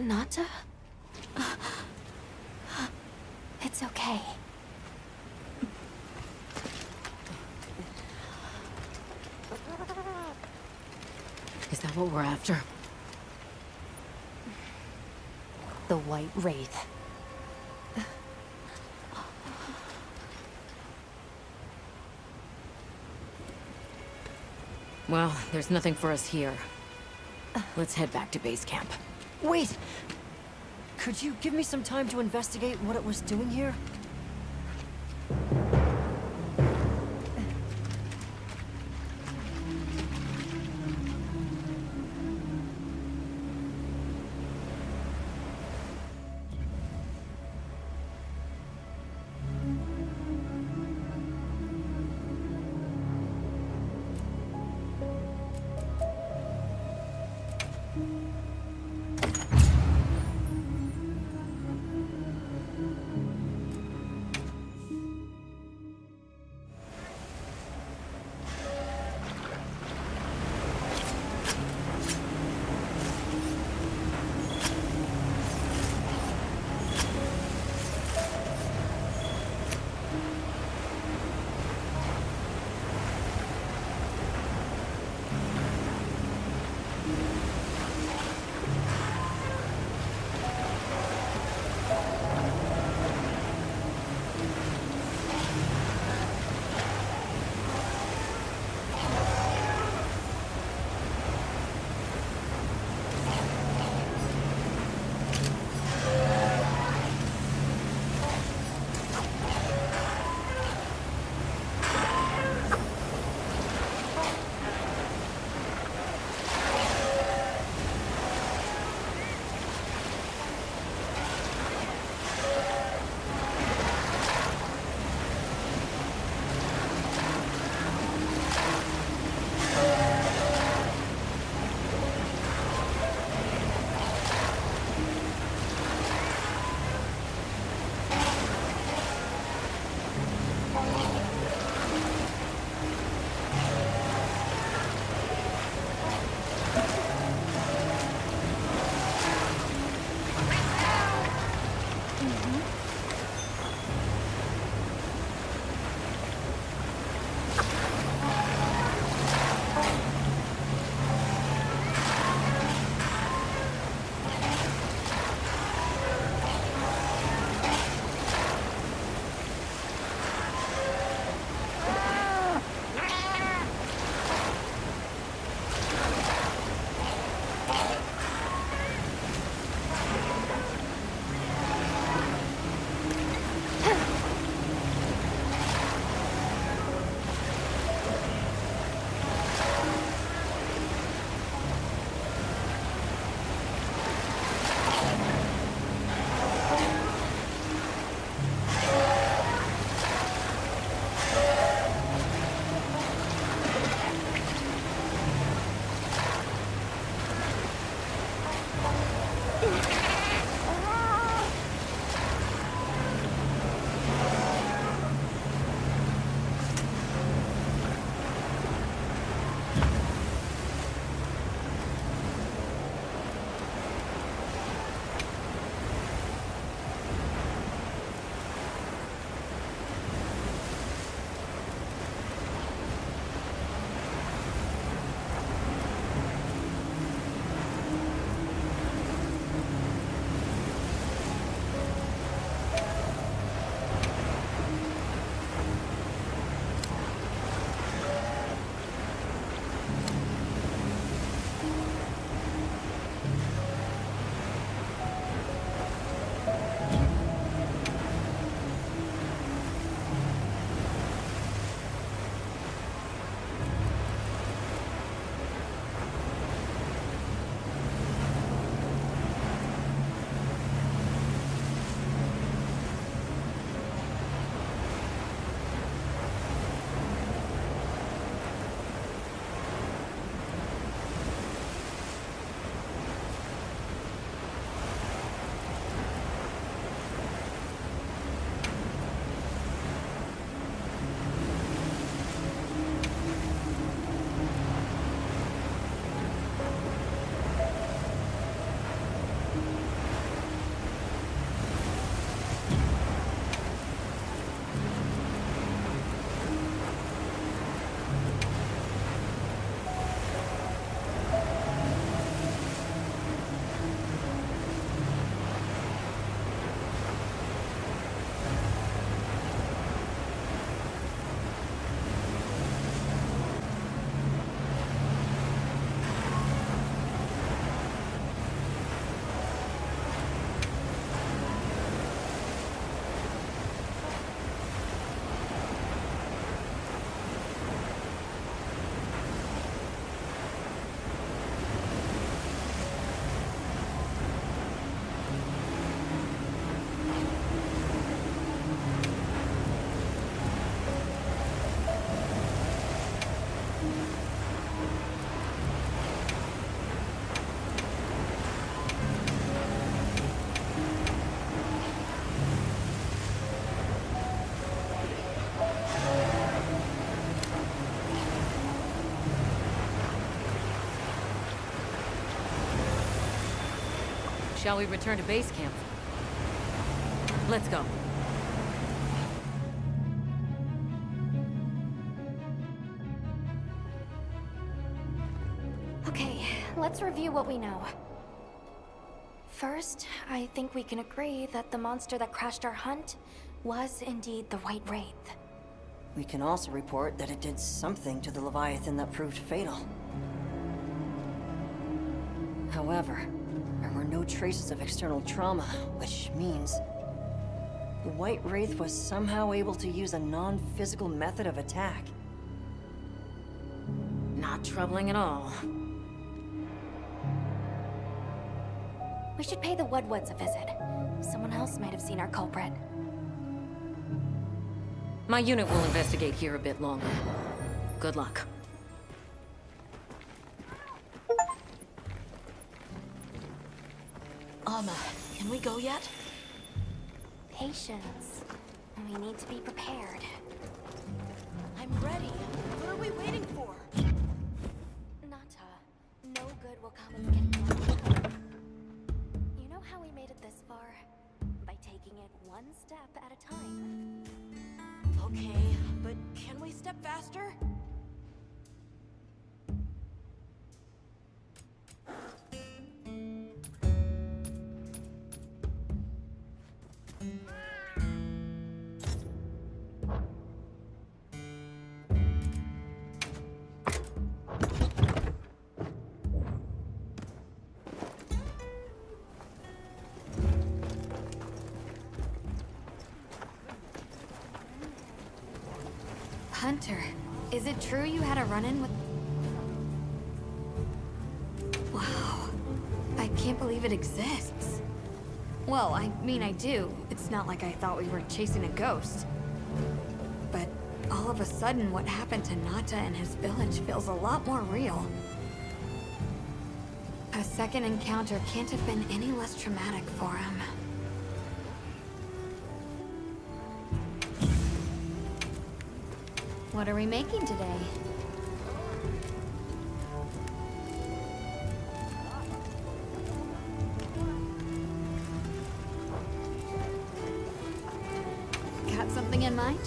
Hinata? It's okay. Is that what we're after? The White Wraith. Well, there's nothing for us here. Let's head back to base camp. Wait! Could you give me some time to investigate what it was doing here? Shall we return to base camp? Let's go. Okay, let's review what we know. First, I think we can agree that the monster that crashed our hunt was indeed the White Wraith. We can also report that it did something to the Leviathan that proved fatal. However, there were no traces of external trauma, which means the White Wraith was somehow able to use a non-physical method of attack. Not troubling at all. We should pay the Woodwoods a visit. Someone else might have seen our culprit. My unit will investigate here a bit longer. Good luck. Can we go yet? Patience. We need to be prepared. I'm ready. What are we waiting for? Nata, no good will come of getting lost. You know how we made it this far? By taking it one step at a time. Okay, but can we step faster? Hunter, is it true you had a run-in with... Wow. I can't believe it exists. Well, I mean, I do. It's not like I thought we were chasing a ghost. But all of a sudden, what happened to Nata and his village feels a lot more real. A second encounter can't have been any less traumatic for him. What are we making today? Got something in mind?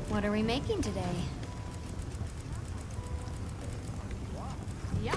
What are we making today? Yeah.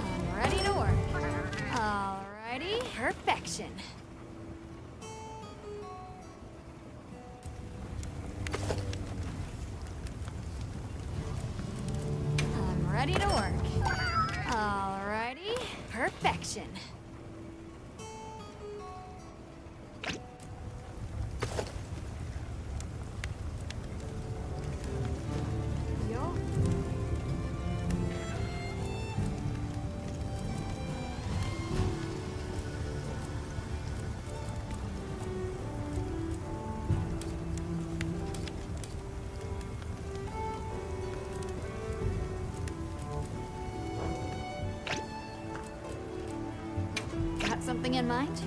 I'm ready to work. Alrighty, perfection. I'm ready to work. Alrighty, perfection. Yo. Got something in mind?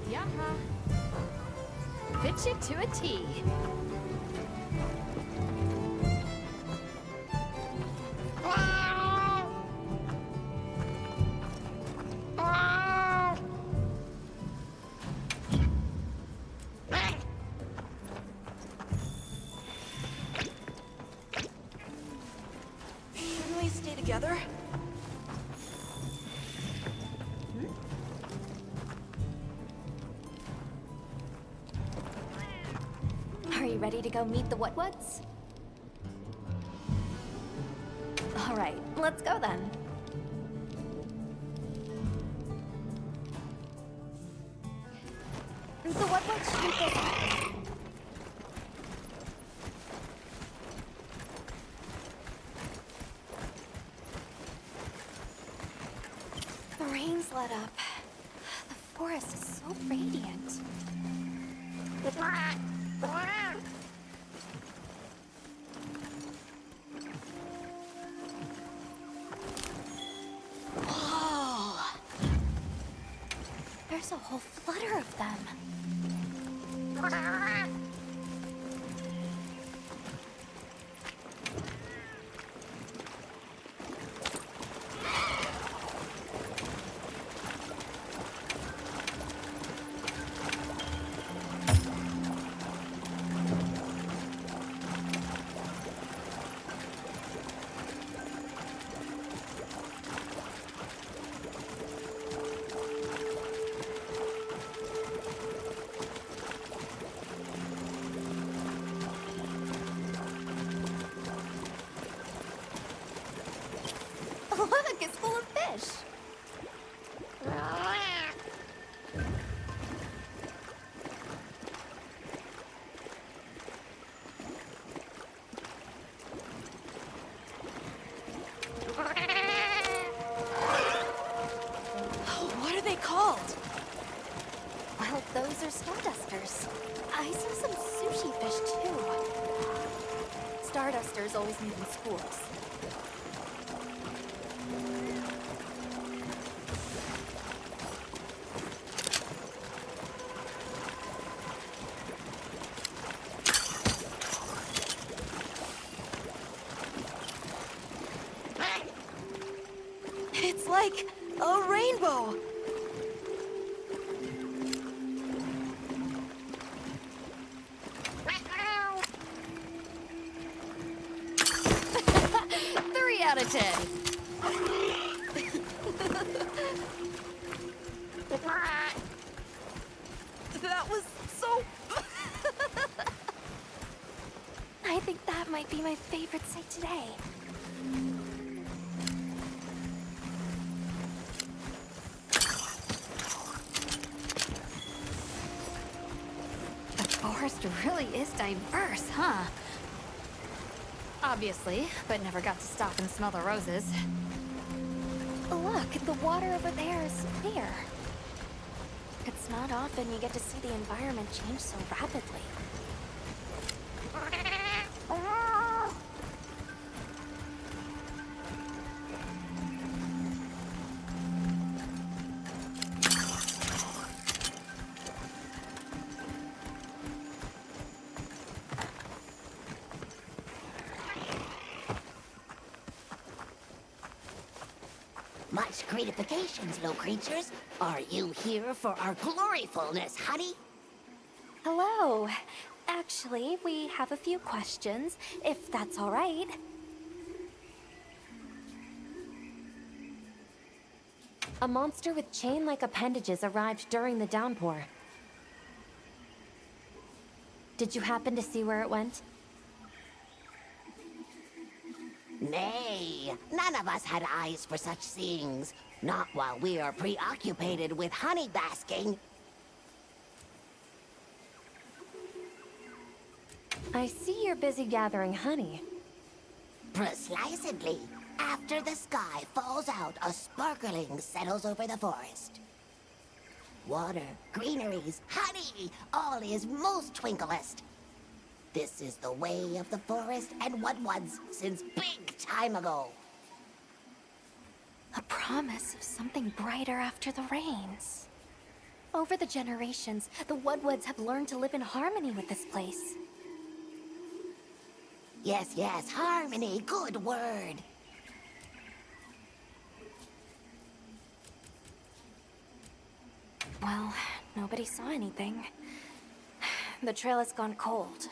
Yeah. Fit you to a T. Shouldn't we stay together? Are you ready to go meet the What-Whats? All right, let's go then. The What-Whats shoot this. The rain's let up. The forest is so radiant. Whoa! There's a whole flutter of them. Look, it's full of fish. What are they called? Well, those are stardusters. I saw some sushi fish too. Stardusters always move in schools. It's like a rainbow. Three out of 10. That was so... I think that might be my favorite sight today. The forest really is diverse, huh? Obviously, but never got to stop and smell the roses. Look, the water over there is clear. It's not often you get to see the environment change so rapidly. Much gratifications, little creatures. Are you here for our gloryfulness, honey? Hello. Actually, we have a few questions, if that's all right. A monster with chain-like appendages arrived during the downpour. Did you happen to see where it went? Nay, none of us had eyes for such things. Not while we are preoccupied with honey basking. I see you're busy gathering honey. Precisely. After the sky falls out, a sparkling settles over the forest. Water, greeneries, honey, all is most twinklest. This is the way of the forest and what was since big time ago. A promise of something brighter after the rains. Over the generations, the Woodwoods have learned to live in harmony with this place. Yes, yes, harmony, good word. Well, nobody saw anything. The trail has gone cold.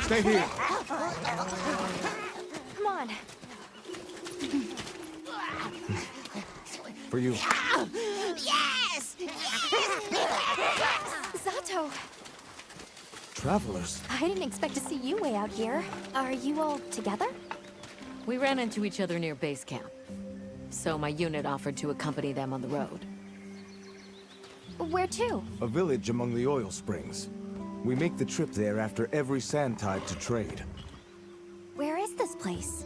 Stay here. Come on. For you. Yes! Zato! Travelers. I didn't expect to see you way out here. Are you all together? We ran into each other near base camp. So my unit offered to accompany them on the road. Where to? A village among the oil springs. We make the trip there after every sand tide to trade. Where is this place?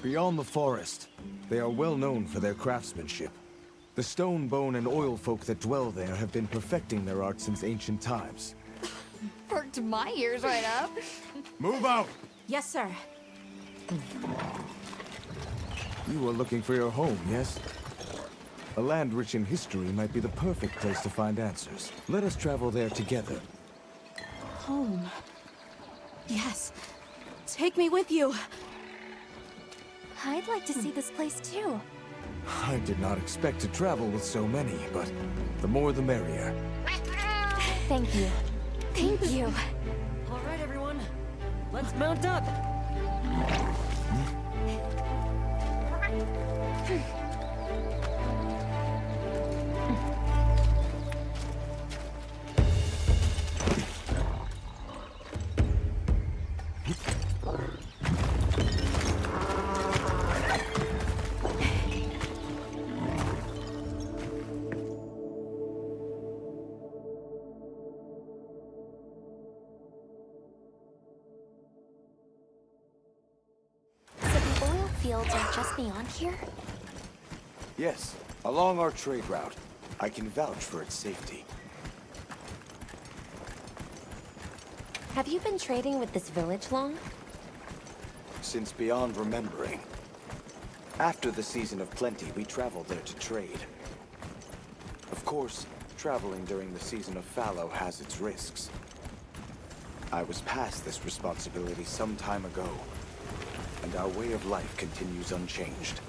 Beyond the forest, they are well known for their craftsmanship. The stone, bone, and oil folk that dwell there have been perfecting their art since ancient times. Perked my ears right up. Move out! Yes, sir. You are looking for your home, yes? A land rich in history might be the perfect place to find answers. Let us travel there together. Home. Yes. Take me with you. I'd like to see this place too. I did not expect to travel with so many, but the more the merrier. Thank you. Thank you. All right, everyone. Let's mount up. So the oil fields are just beyond here? Yes, along our trade route. I can vouch for its safety. Have you been trading with this village long? Since beyond remembering. After the season of plenty, we traveled there to trade. Of course, traveling during the season of fallow has its risks. I was past this responsibility some time ago, and our way of life continues unchanged.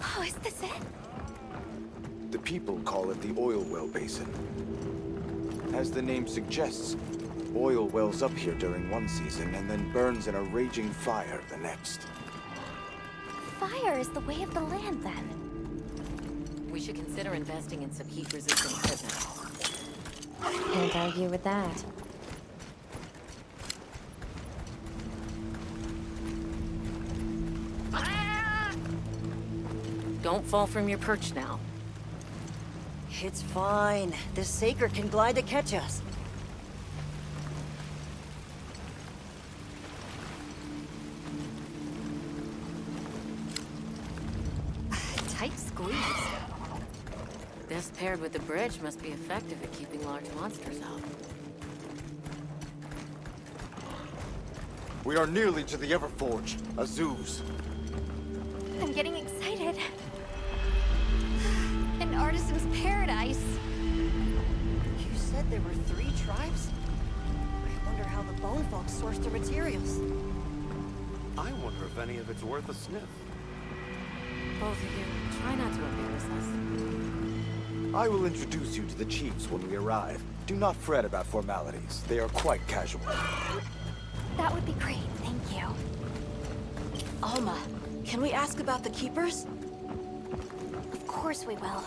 Oh, is this it? The people call it the Oil Well Basin. As the name suggests, oil wells up here during one season and then burns in a raging fire the next. Fire is the way of the land, then. We should consider investing in some heat-resistant equipment. Can't argue with that. Don't fall from your perch now. It's fine. This Saker can glide to catch us. Tight squeeze. This paired with the bridge must be effective at keeping large monsters out. We are nearly to the Everforge, Azuz. I'm getting excited. An artisan's paradise. You said there were 3 tribes? I wonder how the bone folks source their materials. I wonder if any of it's worth a sniff. Both of you, try not to embarrass us. I will introduce you to the chiefs when we arrive. Do not fret about formalities. They are quite casual. That would be great, thank you. Alma, can we ask about the Keepers? Of course we will.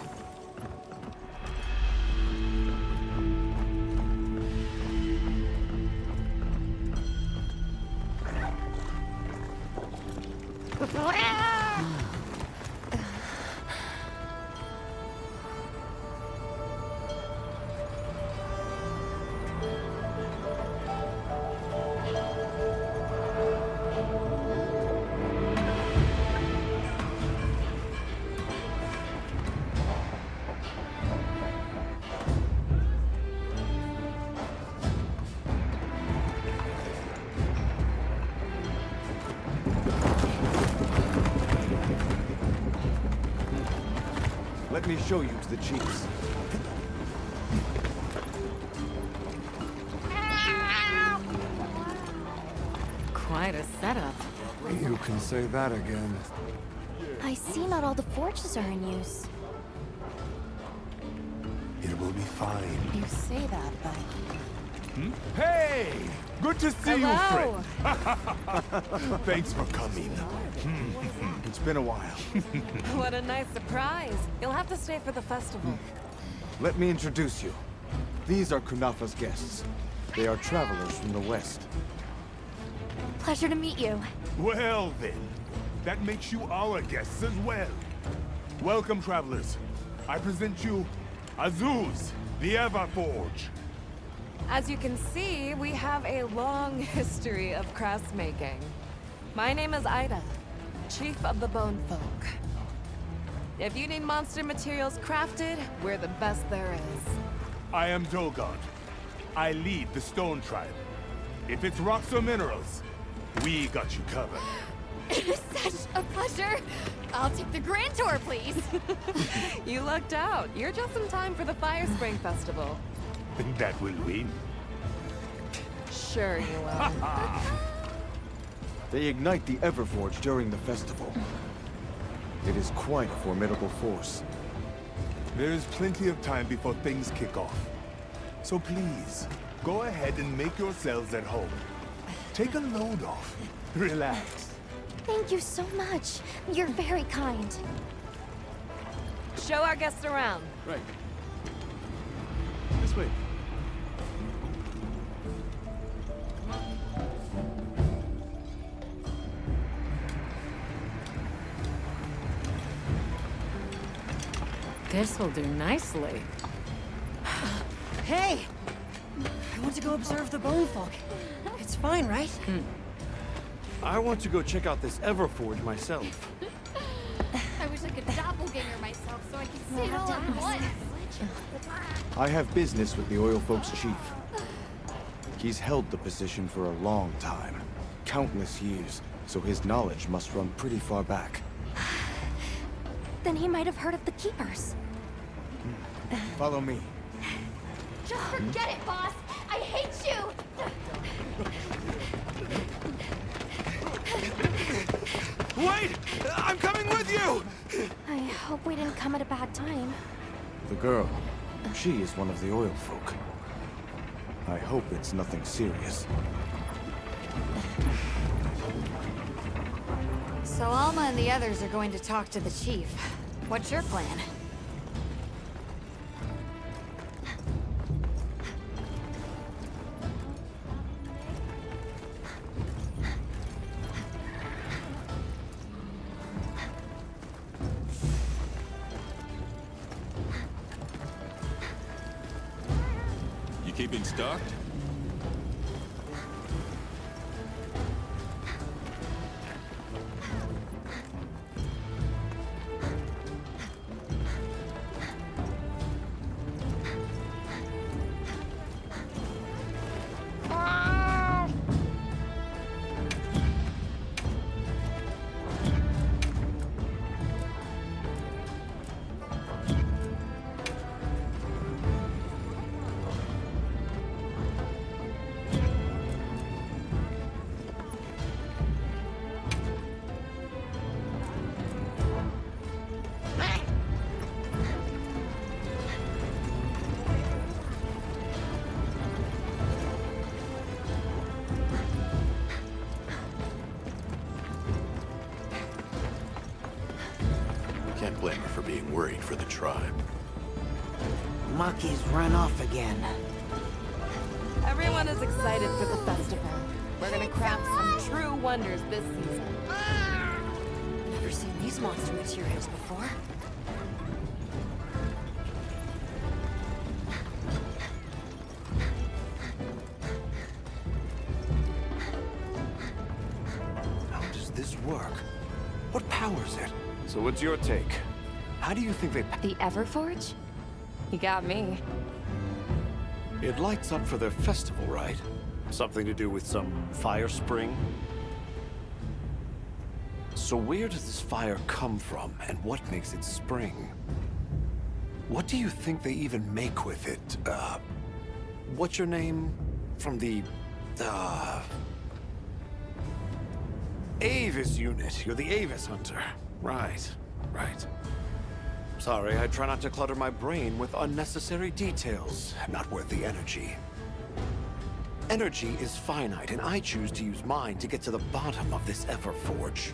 Let me show you to the chiefs. Quite a setup. You can say that again. I see not all the forges are in use. It will be fine. You say that, but... Hey! Good to see you, Hello. friend. Thanks for coming. It's been a while. What a nice surprise. You'll have to stay for the festival. Let me introduce you. These are Kunafa's guests. They are travelers from the west. Pleasure to meet you. Well then, that makes you our guests as well. Welcome, travelers. I present you Azuz, the Everforge. As you can see, we have a long history of crafts making. My name is Ida, Chief of the Bone Folk. If you need monster materials crafted, we're the best there is. I am Dolgod. I lead the Stone Tribe. If it's rocks or minerals, we got you covered. It is such a pleasure. I'll take the grand tour, please. You lucked out. You're just in time for the Fire Spring Festival. That will win. Sure you will. They ignite the Everforge during the festival. It is quite a formidable force. There is plenty of time before things kick off. So please, go ahead and make yourselves at home. Take a load off. Relax. Thank you so much. You're very kind. Show our guests around. Right. This way. This will do nicely. Hey! I want to go observe the Bone Folk. It's fine, right? I want to go check out this Everforge myself. I wish I could doppelganger myself so I could see We'll it have all to at ask. once. I have business with the Oil Folks chief. He's held the position for a long time. Countless years, so his knowledge must run pretty far back. Then he might have heard of the Keepers. Follow me. Just forget it, boss. I hate you. Wait! I'm coming with you! I hope we didn't come at a bad time. The girl. She is one of the Oil Folk. I hope it's nothing serious. So Alma and the others are going to talk to the chief. What's your plan? You keeping stocked? Can't blame her for being worried for the tribe. Maki's run off again. Everyone is excited for the festival. We're gonna craft some true wonders this season. Never seen these monster materials before. How does this work? What powers it? So what's your take? How do you think they... The Everforge? You got me. It lights up for their festival, right? Something to do with some fire spring? So where does this fire come from, and what makes it spring? What do you think they even make with it? What's your name? From the, Avis unit. You're the Avis hunter. Right. Sorry, I try not to clutter my brain with unnecessary details. Not worth the energy. Energy is finite, and I choose to use mine to get to the bottom of this Everforge.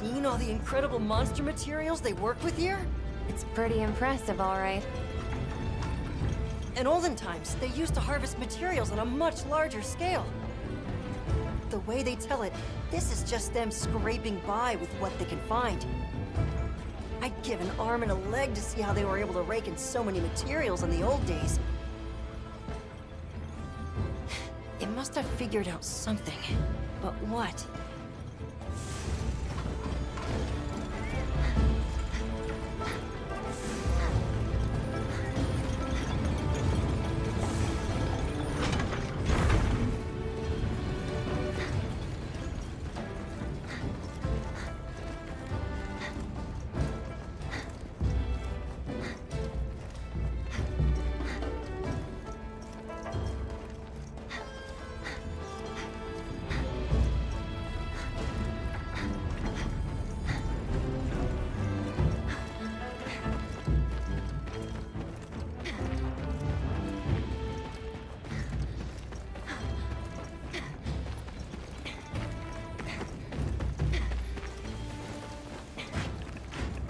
Seen all the incredible monster materials they work with here? It's pretty impressive, all right. In olden times, they used to harvest materials on a much larger scale. The way they tell it, this is just them scraping by with what they can find. I'd give an arm and a leg to see how they were able to rake in so many materials in the old days. They must have figured out something. But what?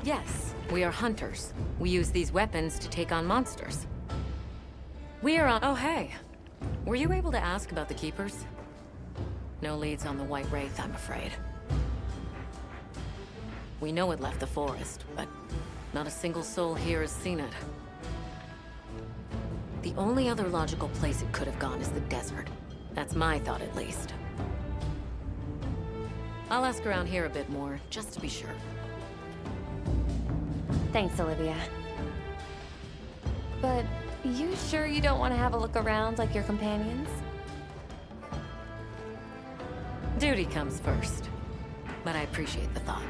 Yes, we are hunters. We use these weapons to take on monsters. We are on— Oh, hey. Were you able to ask about the Keepers? No leads on the White Wraith, I'm afraid. We know it left the forest, but not a single soul here has seen it. The only other logical place it could have gone is the desert. That's my thought, at least. I'll ask around here a bit more, just to be sure. Thanks, Olivia. But you sure you don't want to have a look around like your companions? Duty comes first, but I appreciate the thought.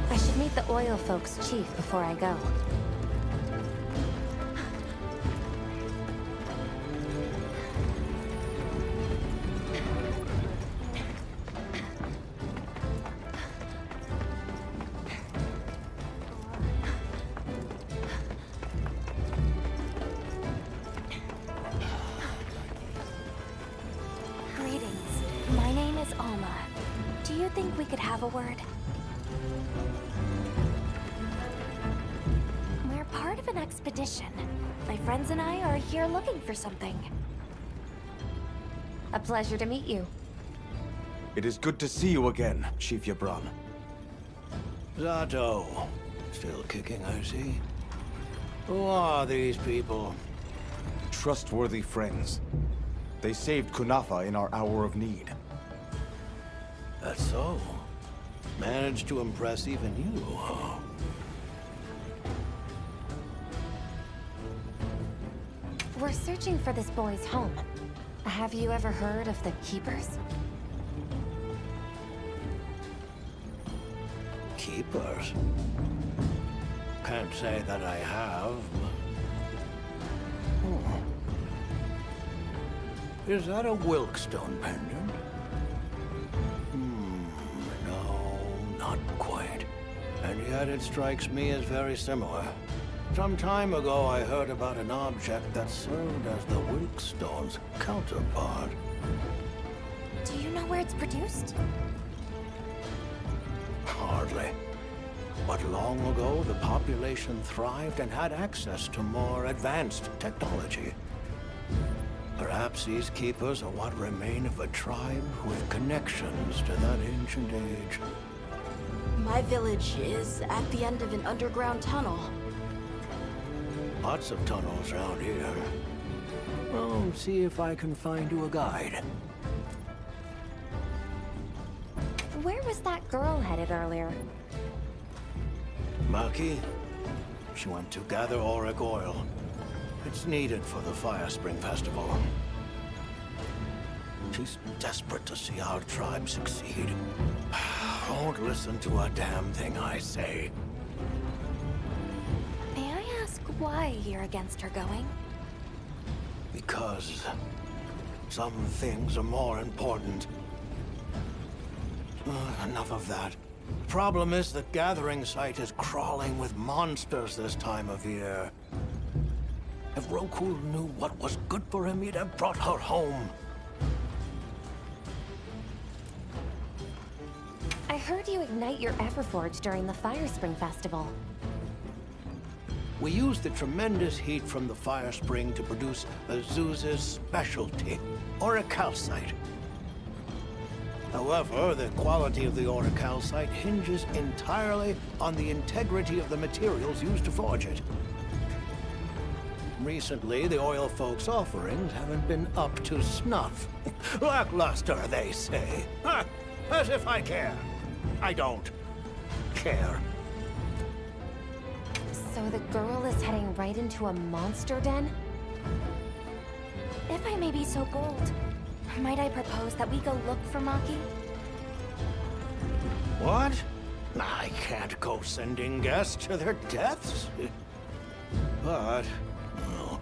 I should meet the oil folks' chief before I go. Greetings. My name is Alma. Do you think we could have a word? We're part of an expedition. My friends and I are here looking for something. A pleasure to meet you. It is good to see you again, Chief Yabran. Zato. Still kicking, I see. Who are these people? Trustworthy friends. They saved Kunafa in our hour of need. That's so. Managed to impress even you, huh? We're searching for this boy's home. Have you ever heard of the Keepers? Keepers? Can't say that I have. Is that a Wilkstone pendant? No, not quite. And yet it strikes me as very similar. Some time ago I heard about an object that served as the Wilkstone's counterpart. Do you know where it's produced? Hardly. But long ago, the population thrived and had access to more advanced technology. Perhaps these keepers are what remain of a tribe with connections to that ancient age. My village is at the end of an underground tunnel. Lots of tunnels around here. Well, see if I can find you a guide. Where was that girl headed earlier? Maki? She went to gather auric oil. It's needed for the Fire Spring Festival. She's desperate to see our tribe succeed. Don't listen to a damn thing I say. May I ask why you're against her going? Because some things are more important. Enough of that. The problem is the gathering site is crawling with monsters this time of year. If Roku knew what was good for him, he'd have brought her home. I heard you ignite your Everforge during the Fire Spring Festival. We use the tremendous heat from the fire spring to produce Azuz's specialty, auricalcite. However, the quality of the auricalcite hinges entirely on the integrity of the materials used to forge it. Recently, the oil folks' offerings haven't been up to snuff. Lackluster, they say. Ha! As if I care. I don't care. So the girl is heading right into a monster den? If I may be so bold, might I propose that we go look for Maki? What? I can't go sending guests to their deaths. But, well,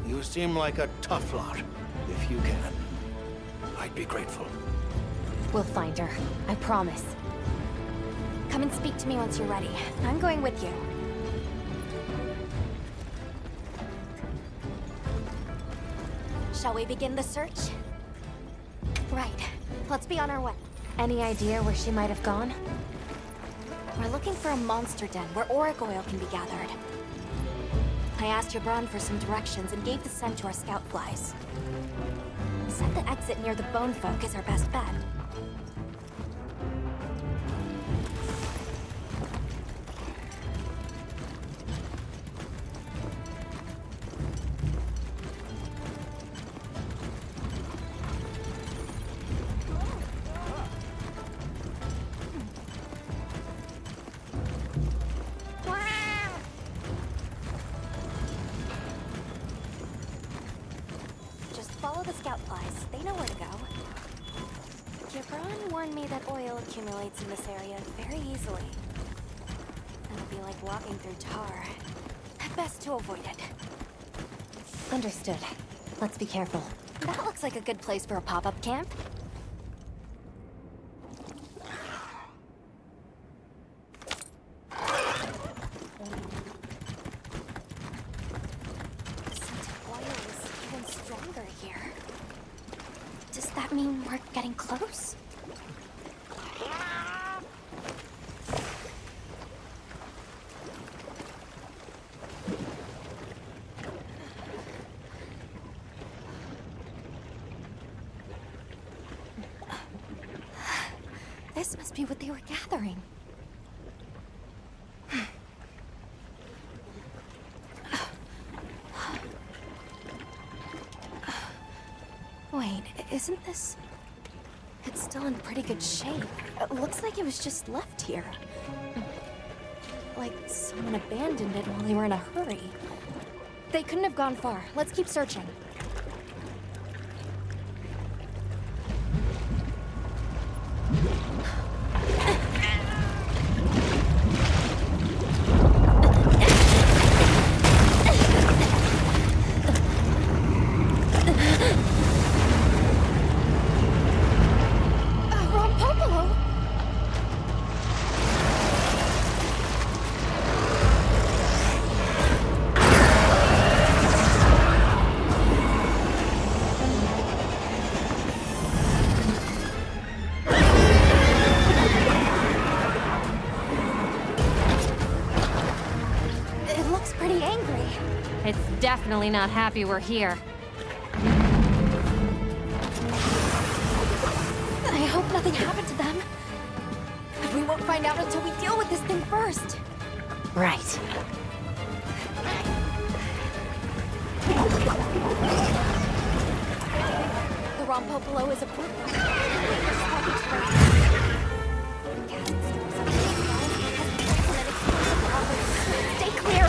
you seem like a tough lot. If you can, I'd be grateful. We'll find her, I promise. Come and speak to me once you're ready. I'm going with you. Shall we begin the search? Right. Let's be on our way. Any idea where she might have gone? We're looking for a monster den where auric oil can be gathered. I asked Jabron for some directions and gave the scent to our scout flies. Said the exit near the bone folk is our best bet. Follow the scout flies. They know where to go. Jabron warned me that oil accumulates in this area very easily. It'll be like walking through tar. Best to avoid it. Understood. Let's be careful. That looks like a good place for a pop-up camp. Mean we're getting close? This must be what they were gathering. Wait, isn't this... It's still in pretty good shape. It looks like it was just left here. Like someone abandoned it while they were in a hurry. They couldn't have gone far. Let's keep searching. It's definitely not happy we're here. I hope nothing happened to them. But we won't find out until we deal with this thing first. Right. The Rompo below is approved. Stay clear!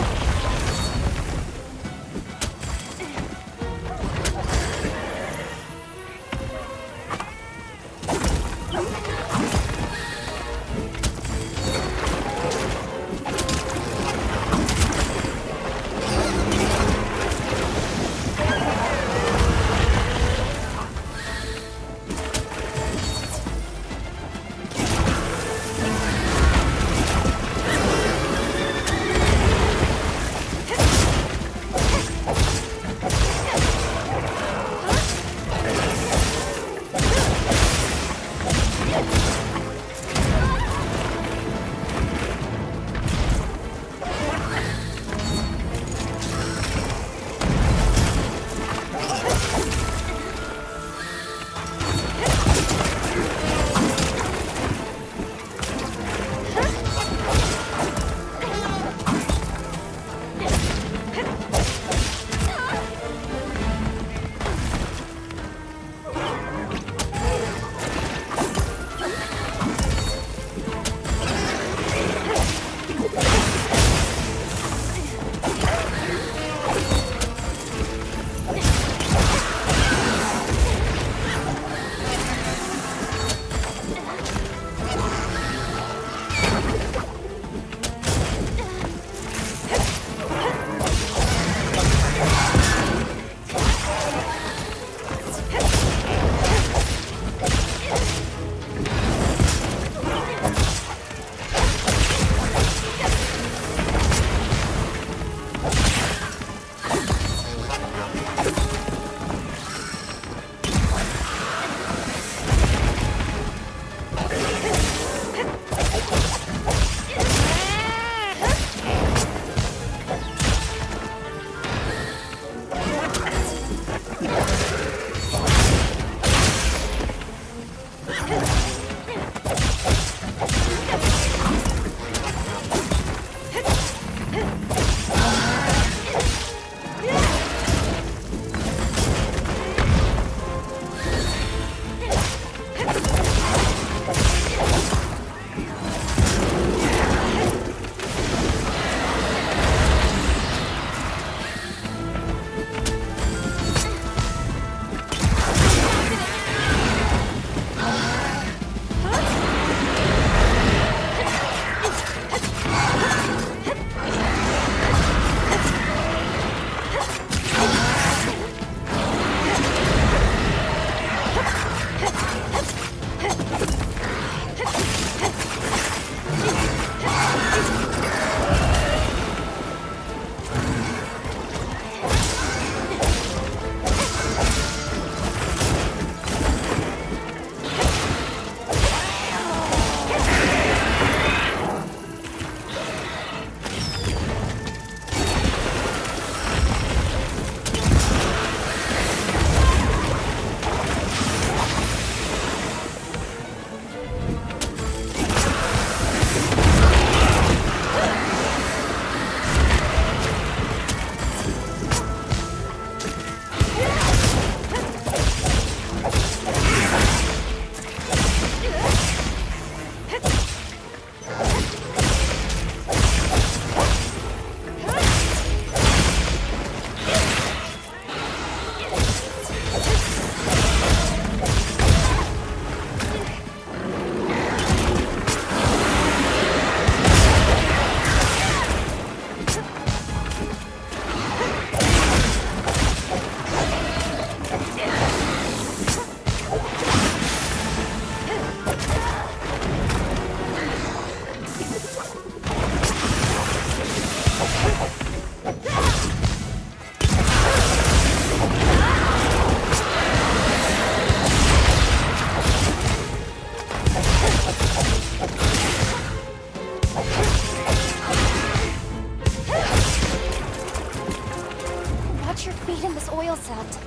this out.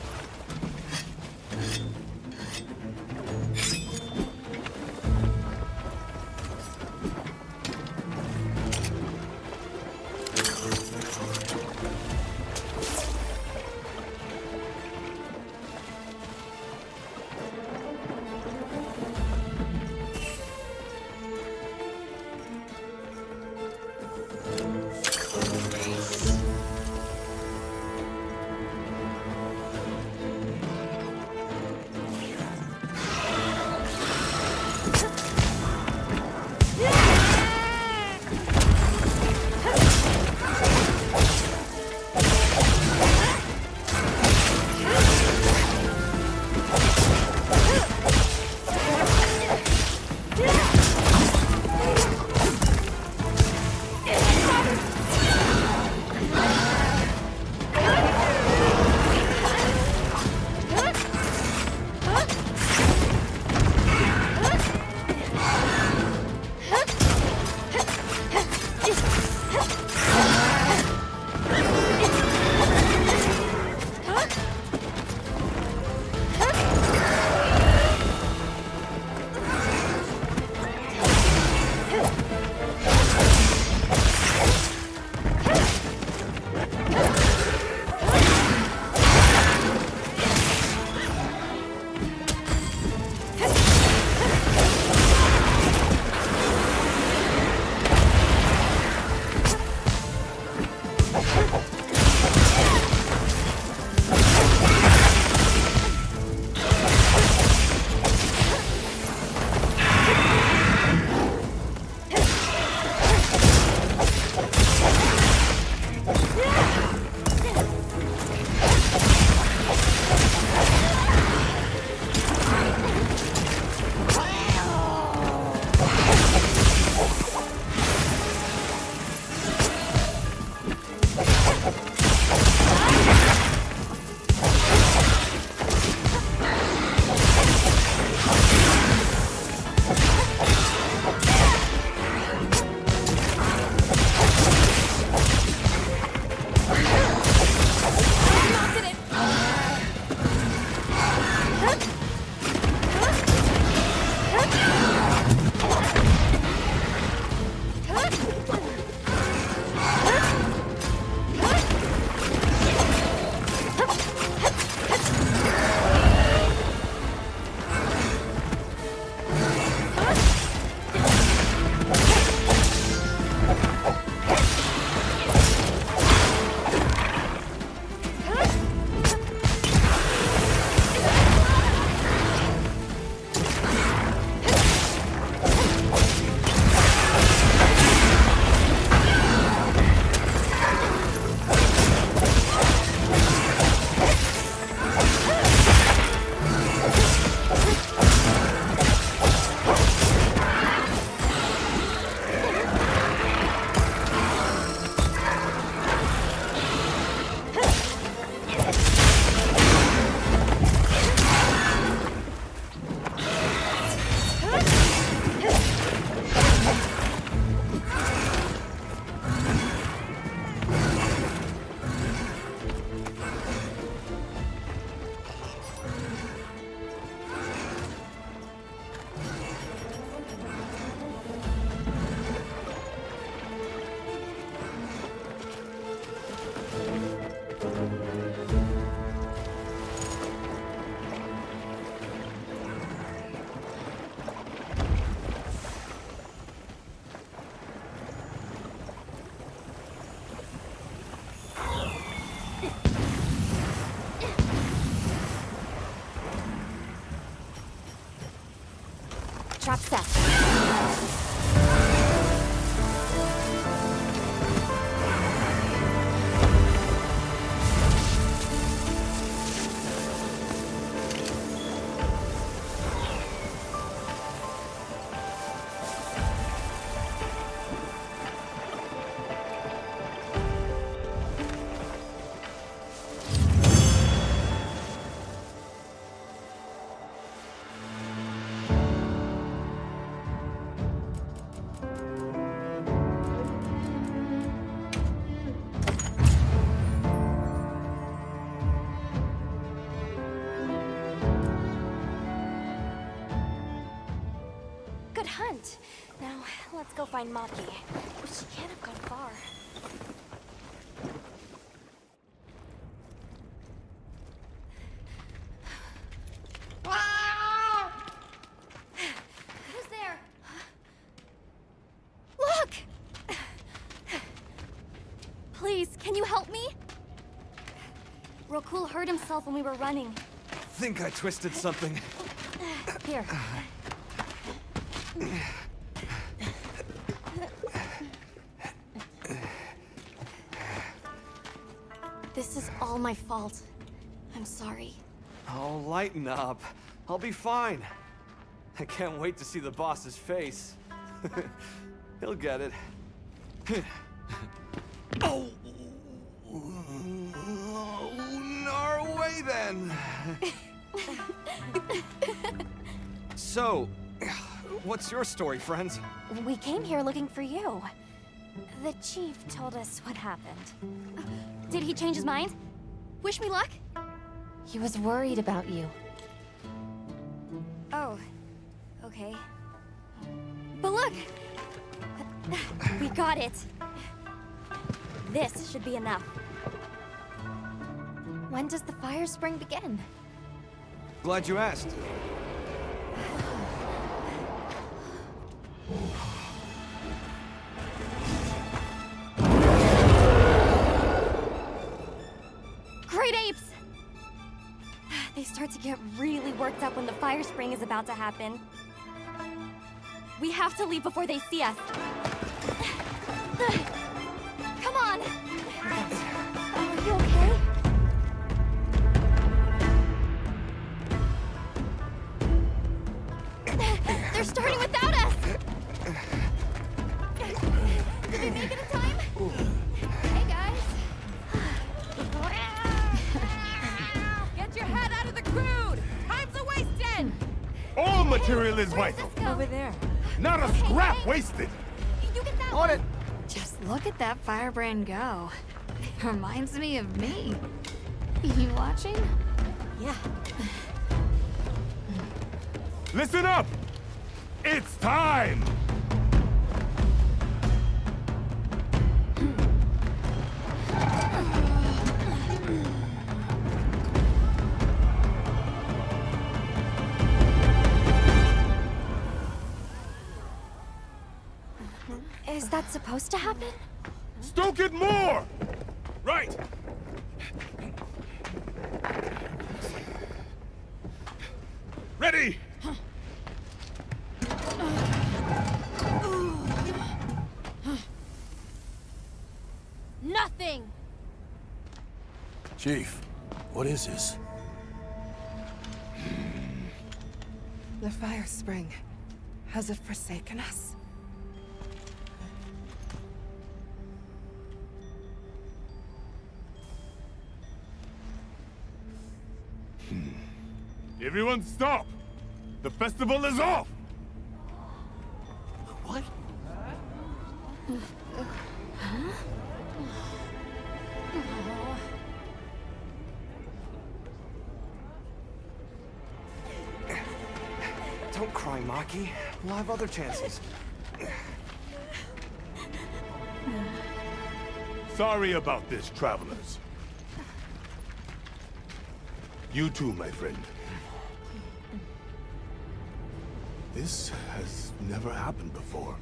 go find Maki. She can't have gone far. Who's there? Look! Please, can you help me? Rokul hurt himself when we were running. Think I twisted something. Here. This is all my fault. I'm sorry. Oh, lighten up. I'll be fine. I can't wait to see the boss's face. He'll get it. Oh! Our way then! So, what's your story, friends? We came here looking for you. The chief told us what happened. Did he change his mind? Wish me luck? He was worried about you. Oh, okay. But look! We got it. This should be enough. When does the fire spring begin? Glad you asked. Great apes! They start to get really worked up when the fire spring is about to happen. We have to leave before they see us. Come on! Are you okay? They're starting without us! Did we make it in time? Hey, guys! Get your head out of the crude! Time's a wasting! All material is vital. Over there. Not a scrap wasted. You get that On one. it! Just look at that firebrand go. Reminds me of me. You watching? Yeah. Listen up! It's time! Is that supposed to happen? Stoke it more! Right! Ready! Nothing! Chief, what is this? The fire spring. Has it forsaken us? Everyone stop! The festival is off! What? Don't cry, Maki. We'll have other chances. Sorry about this, travelers. You too, my friend. This has never happened before.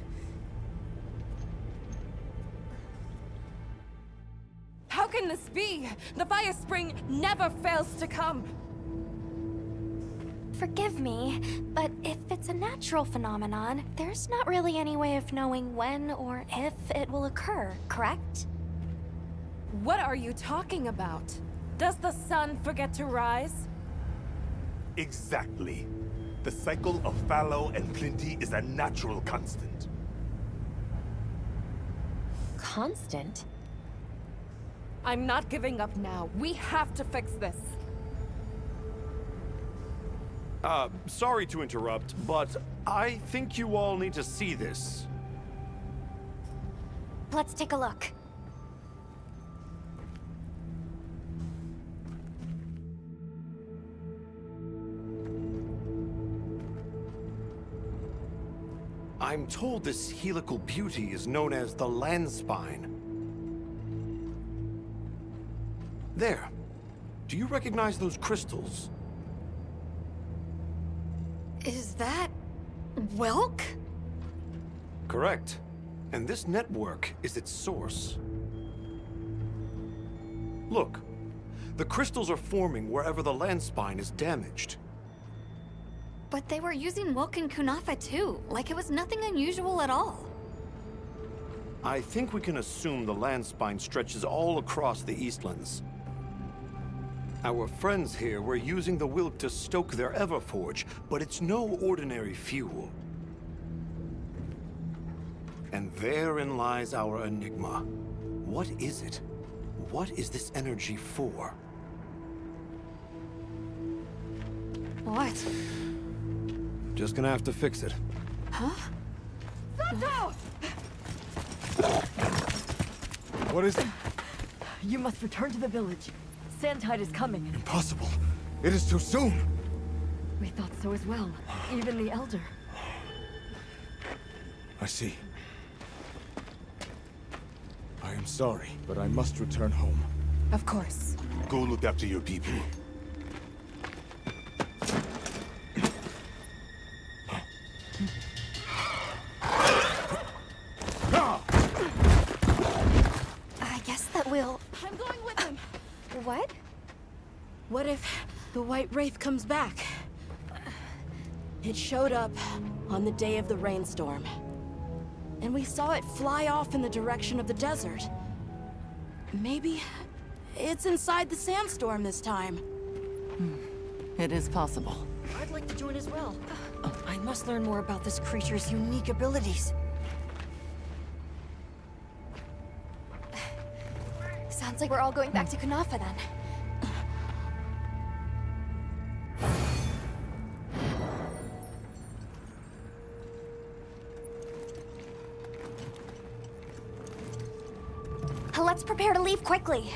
How can this be? The fire spring never fails to come. Forgive me, but if it's a natural phenomenon, there's not really any way of knowing when or if it will occur, correct? What are you talking about? Does the sun forget to rise? Exactly. The cycle of fallow and plenty is a natural constant. Constant? I'm not giving up now. We have to fix this. Sorry to interrupt, but I think you all need to see this. Let's take a look. I'm told this helical beauty is known as the Landspine. There. Do you recognize those crystals? Is that... Welk? Correct. And this network is its source. Look. The crystals are forming wherever the Landspine is damaged. But they were using Welk and Kunafa too, like it was nothing unusual at all. I think we can assume the Landspine stretches all across the Eastlands. Our friends here were using the Wilk to stoke their Everforge, but it's no ordinary fuel. And therein lies our enigma. What is it? What is this energy for? What? Just gonna have to fix it. Huh? Santo! What is it? You must return to the village. Sandtide is coming. Impossible. It is too soon. We thought so as well. Even the Elder. I see. I am sorry, but I must return home. Of course. Go look after your people. I guess that we'll... I'm going with him. What? What if the White Wraith comes back? It showed up on the day of the rainstorm. And we saw it fly off in the direction of the desert. Maybe it's inside the sandstorm this time. It is possible. I'd like to join as well. I must learn more about this creature's unique abilities. Sounds like we're all going back to Kunafa then. Let's prepare to leave quickly.